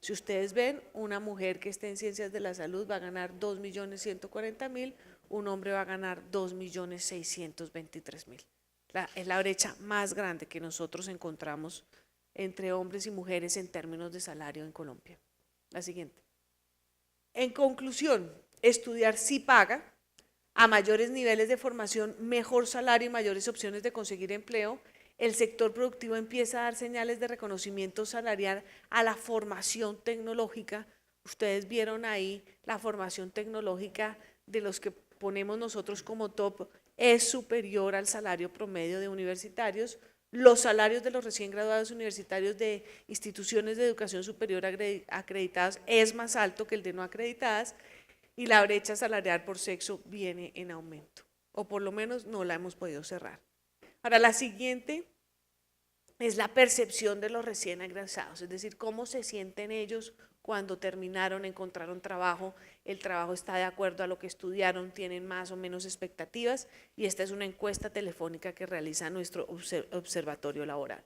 Si ustedes ven, una mujer que esté en ciencias de la salud va a ganar 2.140.000, un hombre va a ganar 2.623.000. Es la brecha más grande que nosotros encontramos entre hombres y mujeres en términos de salario en Colombia. La siguiente. En conclusión, estudiar sí paga. A mayores niveles de formación, mejor salario y mayores opciones de conseguir empleo. El sector productivo empieza a dar señales de reconocimiento salarial a la formación tecnológica. Ustedes vieron ahí la formación tecnológica de los que ponemos nosotros como top es superior al salario promedio de universitarios. Los salarios de los recién graduados universitarios de instituciones de educación superior acreditadas es más alto que el de no acreditadas y la brecha salarial por sexo viene en aumento, o por lo menos no la hemos podido cerrar. Ahora, la siguiente es la percepción de los recién egresados, es decir, cómo se sienten ellos cuando terminaron, encontraron trabajo, el trabajo está de acuerdo a lo que estudiaron, tienen más o menos expectativas, y esta es una encuesta telefónica que realiza nuestro observatorio laboral.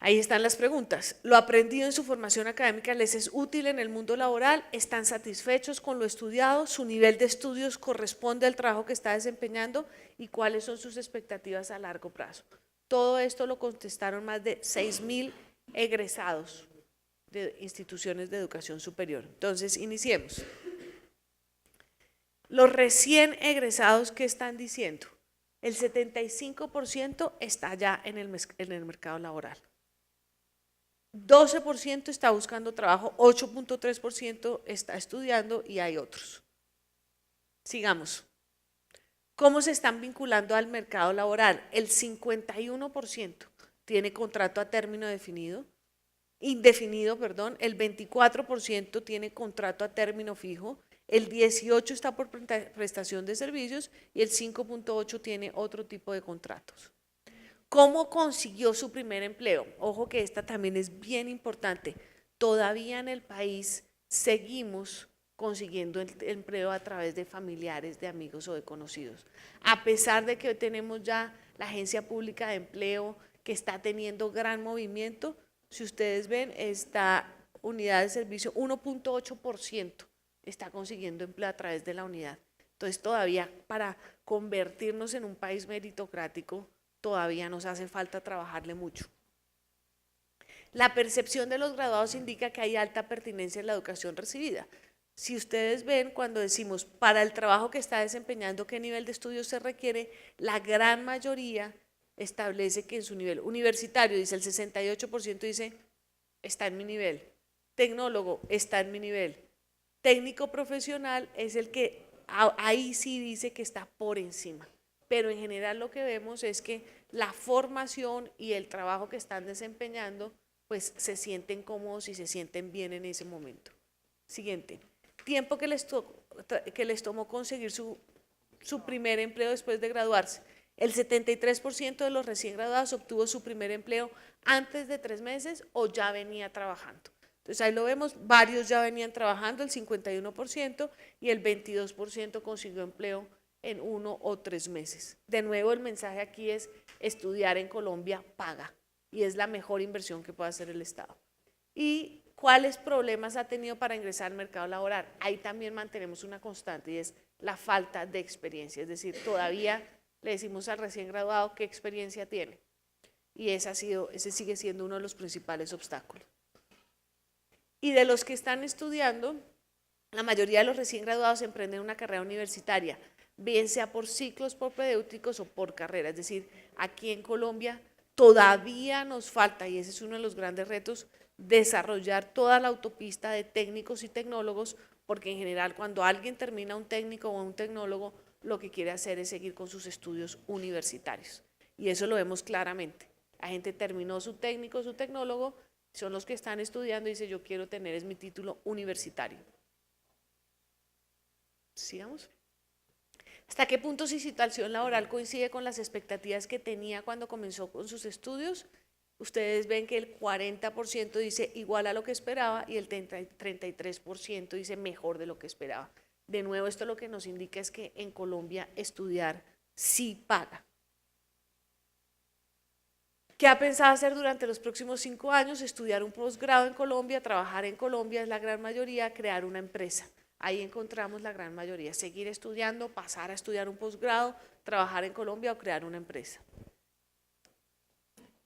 Ahí están las preguntas. ¿Lo aprendido en su formación académica les es útil en el mundo laboral? ¿Están satisfechos con lo estudiado? ¿Su nivel de estudios corresponde al trabajo que está desempeñando? ¿Y cuáles son sus expectativas a largo plazo? Todo esto lo contestaron más de 6.000 egresados de instituciones de educación superior. Entonces, iniciemos. Los recién egresados, ¿qué están diciendo? El 75% está ya en el mercado laboral. 12% está buscando trabajo, 8.3% está estudiando y hay otros. Sigamos. ¿Cómo se están vinculando al mercado laboral? El 51% tiene contrato a término indefinido, el 24% tiene contrato a término fijo, el 18% está por prestación de servicios y el 5.8% tiene otro tipo de contratos. ¿Cómo consiguió su primer empleo? Ojo que esta también es bien importante. Todavía en el país seguimos consiguiendo el empleo a través de familiares, de amigos o de conocidos. A pesar de que hoy tenemos ya la Agencia Pública de Empleo que está teniendo gran movimiento, si ustedes ven, esta unidad de servicio, 1.8% está consiguiendo empleo a través de la unidad. Entonces todavía para convertirnos en un país meritocrático, todavía nos hace falta trabajarle mucho. La percepción de los graduados indica que hay alta pertinencia en la educación recibida. Si ustedes ven, cuando decimos para el trabajo que está desempeñando, qué nivel de estudios se requiere, la gran mayoría establece que en su nivel universitario, dice el 68%, dice está en mi nivel, tecnólogo está en mi nivel, técnico profesional es el que ahí sí dice que está por encima. Pero en general lo que vemos es que la formación y el trabajo que están desempeñando, pues se sienten cómodos y se sienten bien en ese momento. Siguiente. Tiempo que les tomó conseguir su primer empleo después de graduarse. El 73% de los recién graduados obtuvo su primer empleo antes de 3 meses o ya venía trabajando. Entonces ahí lo vemos, varios ya venían trabajando, el 51%, y el 22% consiguió empleo en 1 o 3 meses. De nuevo, el mensaje aquí es: estudiar en Colombia paga y es la mejor inversión que puede hacer el Estado. ¿Y cuáles problemas ha tenido para ingresar al mercado laboral? Ahí también mantenemos una constante y es la falta de experiencia. Es decir, todavía le decimos al recién graduado qué experiencia tiene. Y ese sigue siendo uno de los principales obstáculos. Y de los que están estudiando, la mayoría de los recién graduados emprenden una carrera universitaria, bien sea por ciclos propedéuticos o por carrera. Es decir, aquí en Colombia todavía nos falta, y ese es uno de los grandes retos, desarrollar toda la autopista de técnicos y tecnólogos, porque en general cuando alguien termina un técnico o un tecnólogo, lo que quiere hacer es seguir con sus estudios universitarios. Y eso lo vemos claramente. La gente terminó su técnico, su tecnólogo, son los que están estudiando y dice: yo quiero tener es mi título universitario. Sigamos. ¿Hasta qué punto su situación laboral coincide con las expectativas que tenía cuando comenzó con sus estudios? Ustedes ven que el 40% dice igual a lo que esperaba y el 33% dice mejor de lo que esperaba. De nuevo, esto lo que nos indica es que en Colombia estudiar sí paga. ¿Qué ha pensado hacer durante los próximos 5 años? Estudiar un posgrado en Colombia, trabajar en Colombia, es la gran mayoría, crear una empresa. Ahí encontramos la gran mayoría, seguir estudiando, pasar a estudiar un posgrado, trabajar en Colombia o crear una empresa.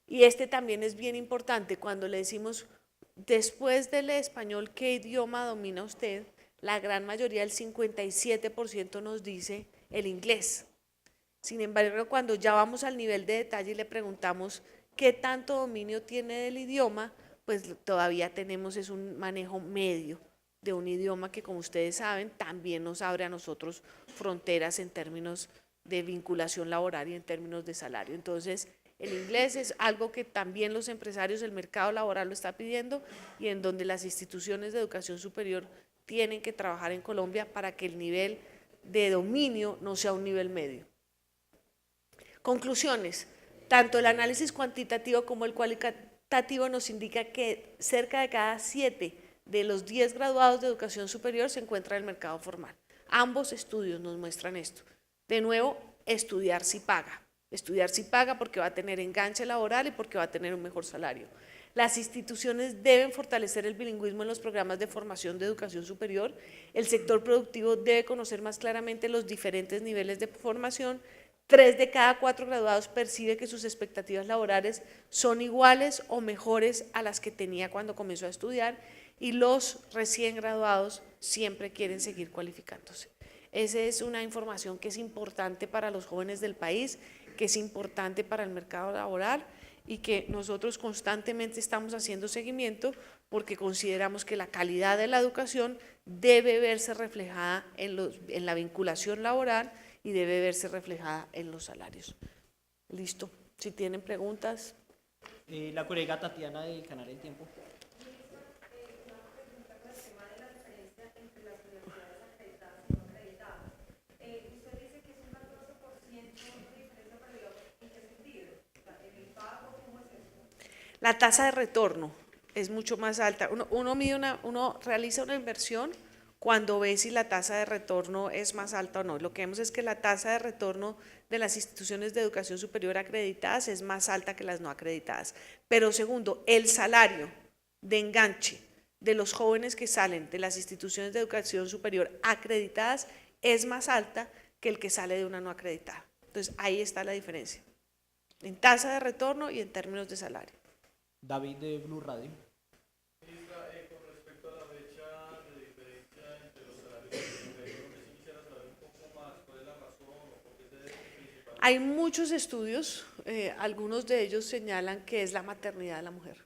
Y este también es bien importante, cuando le decimos, después del español, ¿qué idioma domina usted? La gran mayoría, el 57% nos dice el inglés. Sin embargo, cuando ya vamos al nivel de detalle y le preguntamos qué tanto dominio tiene del idioma, pues todavía tenemos es un manejo medio de un idioma que, como ustedes saben, también nos abre a nosotros fronteras en términos de vinculación laboral y en términos de salario. Entonces, el inglés es algo que también los empresarios, el mercado laboral lo está pidiendo y en donde las instituciones de educación superior tienen que trabajar en Colombia para que el nivel de dominio no sea un nivel medio. Conclusiones. Tanto el análisis cuantitativo como el cualitativo nos indica que cerca de cada 7 de los 10 graduados de educación superior se encuentra en el mercado formal. Ambos estudios nos muestran esto. De nuevo, estudiar sí paga. Estudiar sí paga porque va a tener enganche laboral y porque va a tener un mejor salario. Las instituciones deben fortalecer el bilingüismo en los programas de formación de educación superior. El sector productivo debe conocer más claramente los diferentes niveles de formación. 3 de cada 4 graduados percibe que sus expectativas laborales son iguales o mejores a las que tenía cuando comenzó a estudiar y los recién graduados siempre quieren seguir cualificándose. Esa es una información que es importante para los jóvenes del país, que es importante para el mercado laboral y que nosotros constantemente estamos haciendo seguimiento porque consideramos que la calidad de la educación debe verse reflejada en la vinculación laboral y debe verse reflejada en los salarios. Listo. Si tienen preguntas. La colega Tatiana del canal El Tiempo. La tasa de retorno es mucho más alta. Uno realiza una inversión cuando ve si la tasa de retorno es más alta o no. Lo que vemos es que la tasa de retorno de las instituciones de educación superior acreditadas es más alta que las no acreditadas. Pero segundo, el salario de enganche de los jóvenes que salen de las instituciones de educación superior acreditadas es más alta que el que sale de una no acreditada. Entonces, ahí está la diferencia, en tasa de retorno y en términos de salario. David de Blue Radio. Con respecto a la brecha de diferencia entre los salarios y los ingresos, sí quisiera saber un poco más cuál es la razón o por qué se debe principalmente. Hay muchos estudios, algunos de ellos señalan que es la maternidad de la mujer.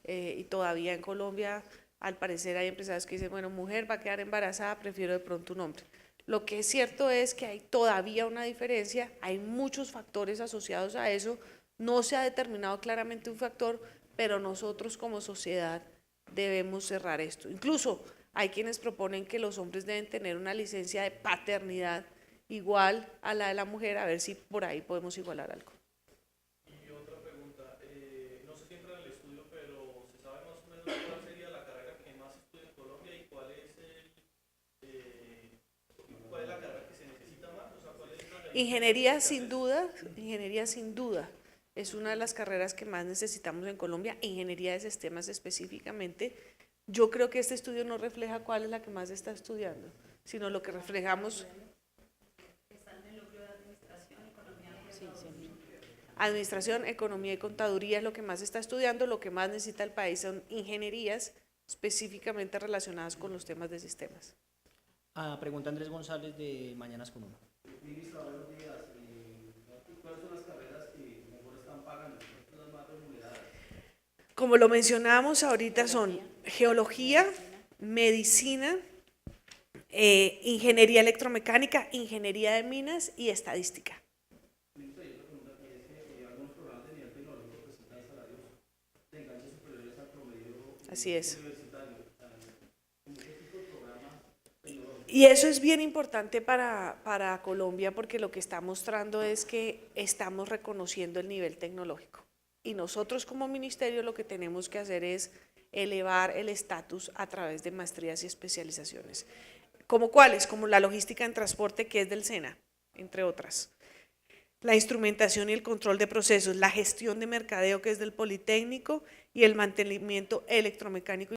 Y todavía en Colombia, al parecer, hay empresarios que dicen, bueno, mujer va a quedar embarazada, prefiero de pronto un hombre. Lo que es cierto es que hay todavía una diferencia, hay muchos factores asociados a eso, no se ha determinado claramente un factor, pero nosotros como sociedad debemos cerrar esto. Incluso hay quienes proponen que los hombres deben tener una licencia de paternidad igual a la de la mujer, a ver si por ahí podemos igualar algo. Y otra pregunta, no sé si entra en el estudio, pero ¿se sabe más o menos cuál sería la carrera que más estudia en Colombia y cuál es la carrera que se necesita más? O sea, ¿cuál es la Ingeniería sin duda es una de las carreras que más necesitamos en Colombia, ingeniería de sistemas específicamente. Yo creo que este estudio no refleja cuál es la que más se está estudiando, sino lo que reflejamos. Administración, economía y contaduría es lo que más se está estudiando, lo que más necesita el país son ingenierías específicamente relacionadas con los temas de sistemas. Pregunta Andrés González de Mañanas con Uno. Ministra, buenos días. ¿Cuáles son las carreras que mejor están pagando? ¿Cuáles son las más remuneradas? Como lo mencionábamos ahorita son geología, medicina, ingeniería electromecánica, ingeniería de minas y estadística. Ministra, y otra pregunta que es que algunos programas de nivel tecnológico presentan salarios de enganche superiores al promedio Así es. universitario. ¿Qué tipo de programas tecnológicos? Y eso es bien importante para Colombia porque lo que está mostrando es que estamos reconociendo el nivel tecnológico. Y nosotros como ministerio lo que tenemos que hacer es elevar el estatus a través de maestrías y especializaciones. ¿Como cuáles? Como la logística en transporte, que es del SENA, entre otras. la instrumentación y el control de procesos, la gestión de mercadeo, que es del Politécnico, y el mantenimiento electromecánico